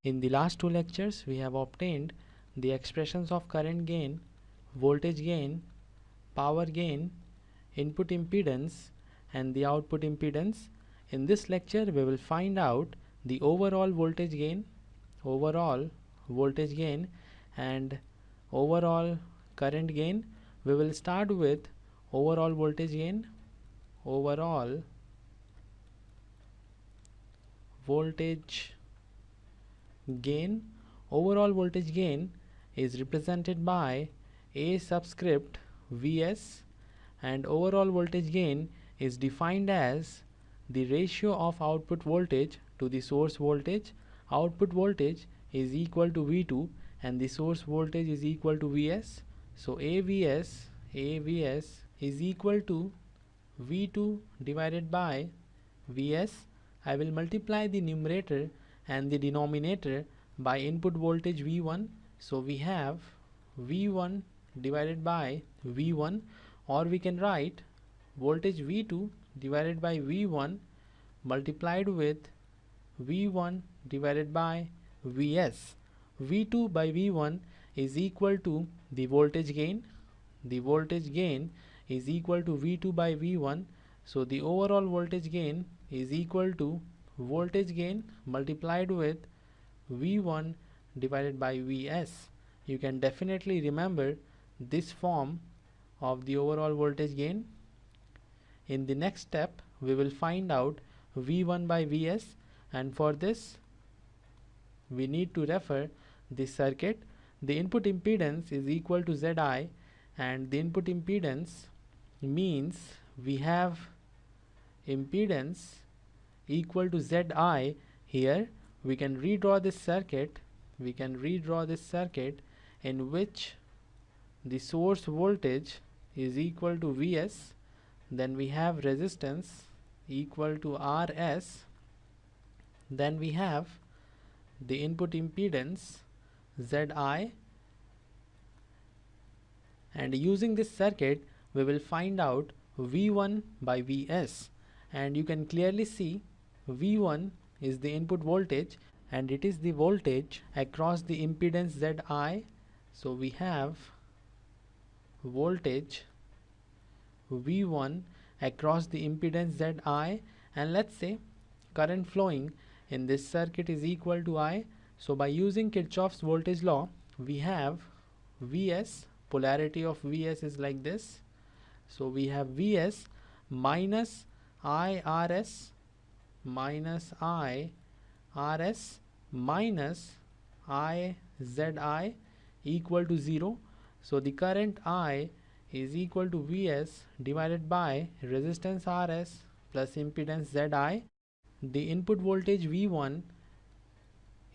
In the last two lectures, we have obtained the expressions of current gain, voltage gain, power gain, input impedance, and the output impedance. In this lecture, we will find out the overall voltage gain, and overall current gain. We will start with overall voltage gain. Overall voltage gain. Overall voltage gain is represented by A subscript Vs, and overall voltage gain is defined as the ratio of output voltage to the source voltage. Output voltage is equal to V2 and the source voltage is equal to Vs. So AVS is equal to V2 divided by Vs. I will multiply the numerator and the denominator by input voltage V1. So we have V1 divided by V1, or we can write voltage V2 divided by V1 multiplied with V1 divided by Vs. V2 by V1 is equal to the voltage gain. The voltage gain is equal to V2 by V1. So the overall voltage gain is equal to voltage gain multiplied with V1 divided by Vs. You can definitely remember this form of the overall voltage gain. In the next step, we will find out V1 by Vs, and for this we need to refer this circuit. The input impedance is equal to Zi, and the input impedance means we have impedance equal to Zi. Here we can redraw this circuit. In which the source voltage is equal to Vs, then we have resistance equal to Rs, then we have the input impedance Zi, and using this circuit we will find out V1 by Vs, and you can clearly see V1 is the input voltage and it is the voltage across the impedance Zi. So we have voltage V1 across the impedance Zi, and let's say current flowing in this circuit is equal to I. So by using Kirchhoff's voltage law, we have Vs, polarity of Vs is like this. So we have Vs minus IRs minus IZI equal to 0. So the current I is equal to Vs divided by resistance Rs plus impedance Zi. The input voltage V1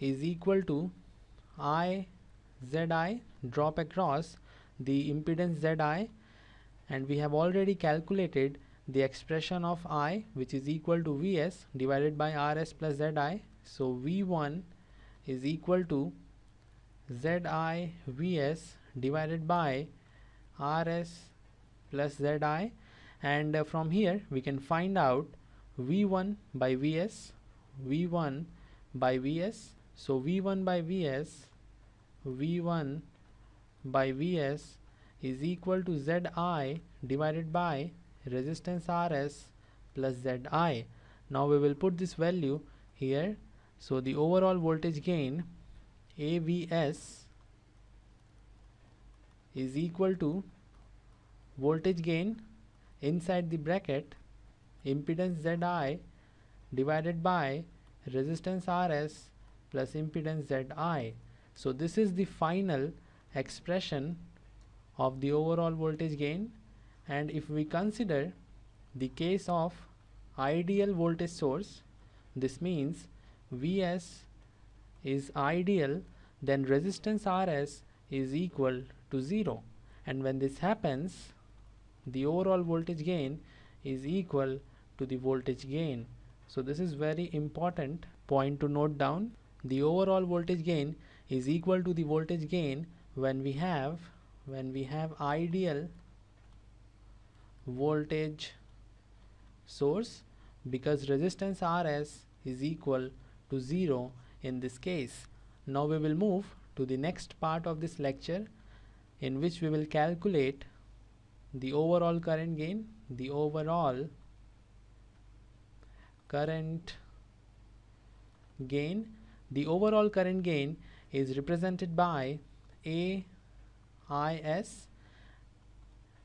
is equal to IZI, drop across the impedance Zi, and we have already calculated the expression of I, which is equal to Vs divided by Rs plus Zi. So V1 is equal to Zi Vs divided by Rs plus Zi, and from here we can find out V1 by Vs. So V1 by Vs is equal to Zi divided by resistance Rs plus Zi. Now we will put this value here. So the overall voltage gain AVS is equal to voltage gain inside the bracket impedance Zi divided by resistance Rs plus impedance Zi. So this is the final expression of the overall voltage gain. And if we consider the case of ideal voltage source, this means Vs is ideal, then resistance Rs is equal to 0, and when this happens, the overall voltage gain is equal to the voltage gain. So this is very important point to note down. The overall voltage gain is equal to the voltage gain when we have ideal voltage source, because resistance Rs is equal to 0 in this case. Now we will move to the next part of this lecture, in which we will calculate the overall current gain. The overall current gain. The overall current gain is represented by AIS,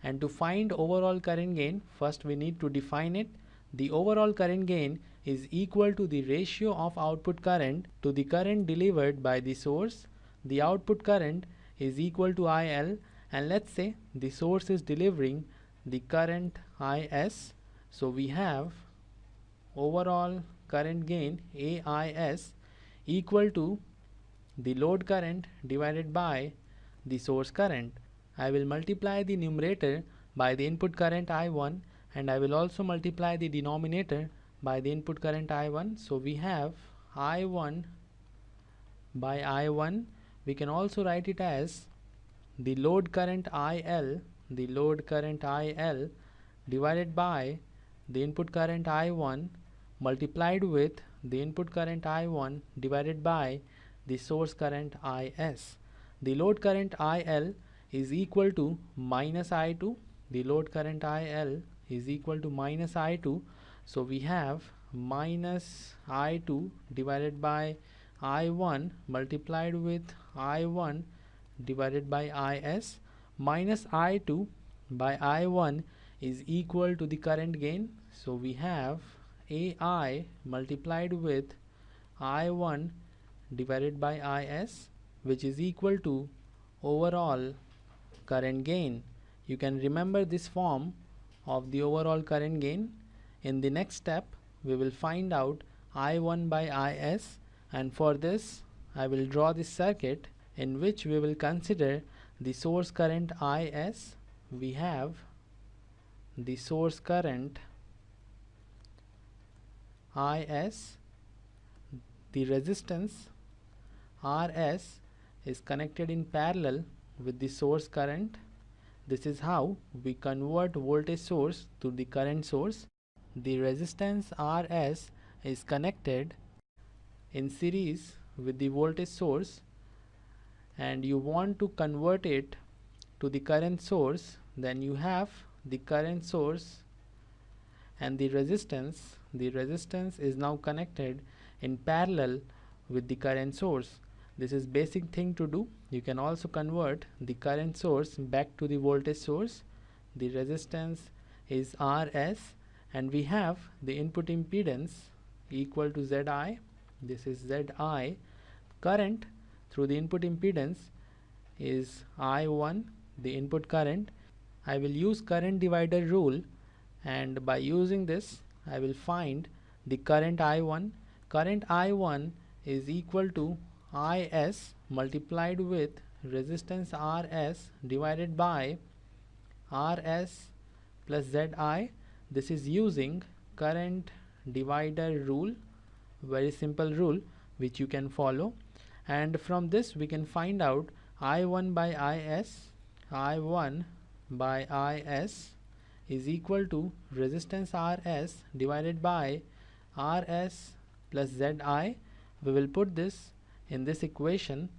and to find overall current gain, first we need to define it. The overall current gain is equal to the ratio of output current to the current delivered by the source. The output current is equal to IL, and let's say the source is delivering the current IS. So we have overall current gain AIS equal to the load current divided by the source current. I will multiply the numerator by the input current I1, and I will also multiply the denominator by the input current I1. So we have I1 by I1. We can also write it as the load current IL, the load current IL divided by the input current I1 multiplied with the input current I1 divided by the source current IS. The load current IL is equal to minus I2. The load current IL is equal to minus I2. So we have minus I2 divided by I1 multiplied with I1 divided by IS. Minus I2 by I1 is equal to the current gain. So we have AI multiplied with I1 divided by IS, which is equal to overall current gain. You can remember this form of the overall current gain. In the next step, we will find out I1 by IS, and for this I will draw this circuit in which we will consider the source current IS. We have the source current IS, the resistance RS is connected in parallel with the source current. This is how we convert voltage source to the current source. The resistance RS is connected in series with the voltage source, and you want to convert it to the current source. Then you have the current source and the resistance. The resistance is now connected in parallel with the current source. This is basic thing to do. You can also convert the current source back to the voltage source. The resistance is RS, and we have the input impedance equal to ZI. This is ZI. Current through the input impedance is I1, the input current. I will use current divider rule, and by using this I will find the current I1. Current I1 is equal to IS multiplied with resistance RS divided by RS plus ZI. This is using current divider rule, very simple rule which you can follow, and from this we can find out I1 by IS. I1 by IS is equal to resistance RS divided by RS plus ZI. We will put this in this equation,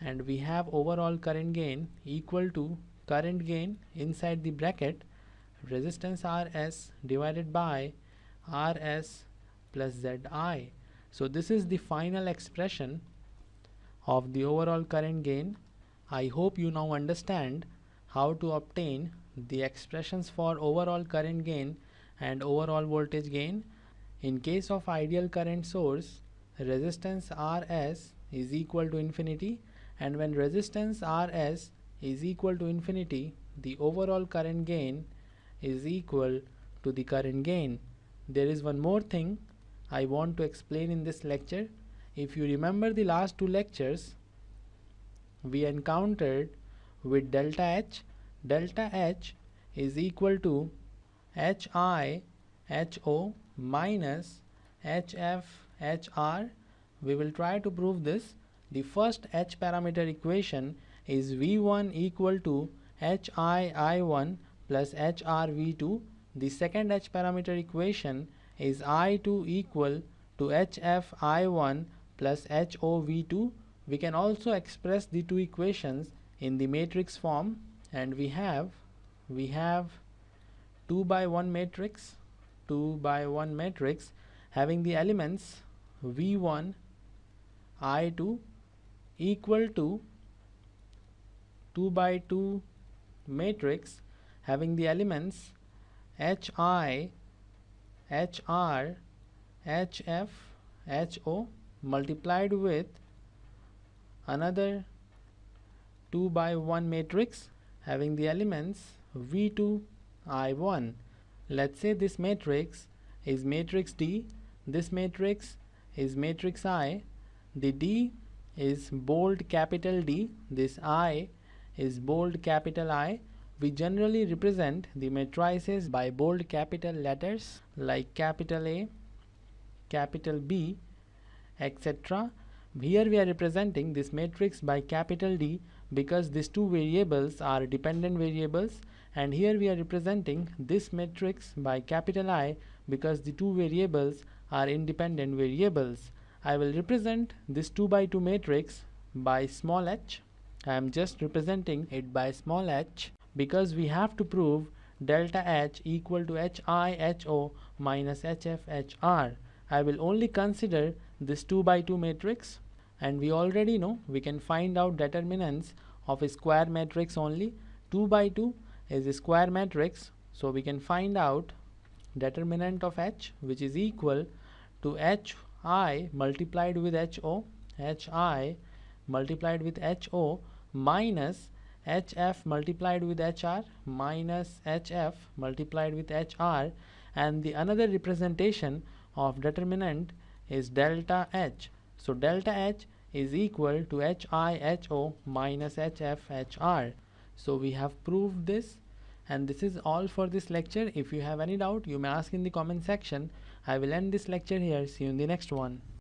and we have overall current gain equal to current gain inside the bracket resistance RS divided by RS plus ZI. So this is the final expression of the overall current gain. I hope you now understand how to obtain the expressions for overall current gain and overall voltage gain. In case of ideal current source, resistance RS is equal to infinity, and when resistance RS is equal to infinity, the overall current gain is equal to the current gain. There is one more thing I want to explain in this lecture. If you remember the last two lectures, we encountered with delta H. Delta H is equal to HI HO minus HF HR. We will try to prove this. The first H parameter equation is V1 equal to HI I1 plus HR V2. The second H parameter equation is I2 equal to HF I1 plus HO V2. We can also express the two equations in the matrix form, and we have 2 by 1 matrix having the elements V1 I2 equal to 2 by 2 matrix having the elements HI, HR, HF, HO multiplied with another 2 by 1 matrix having the elements V2 I1. Let's say this matrix is matrix D, this matrix is matrix I, the D is bold capital D, this I is bold capital I. We generally represent the matrices by bold capital letters like capital A, capital B, etc. Here we are representing this matrix by capital D because these two variables are dependent variables, and here we are representing this matrix by capital I because the two variables are independent variables. I will represent this 2 by 2 matrix by small h. I am just representing it by small h because we have to prove delta H equal to HI HO minus HF HR. I will only consider this 2 by 2 matrix, and we already know we can find out determinants of a square matrix only. 2 by 2 is a square matrix, so we can find out determinant of H, which is equal to HI multiplied with HO, HI multiplied with HO minus HF multiplied with HR minus HF multiplied with HR, and the another representation of determinant is delta H. So delta H is equal to HI HO minus HF HR. So we have proved this, and this is all for this lecture. If you have any doubt, you may ask in the comment section. I will end this lecture here. See you in the next one.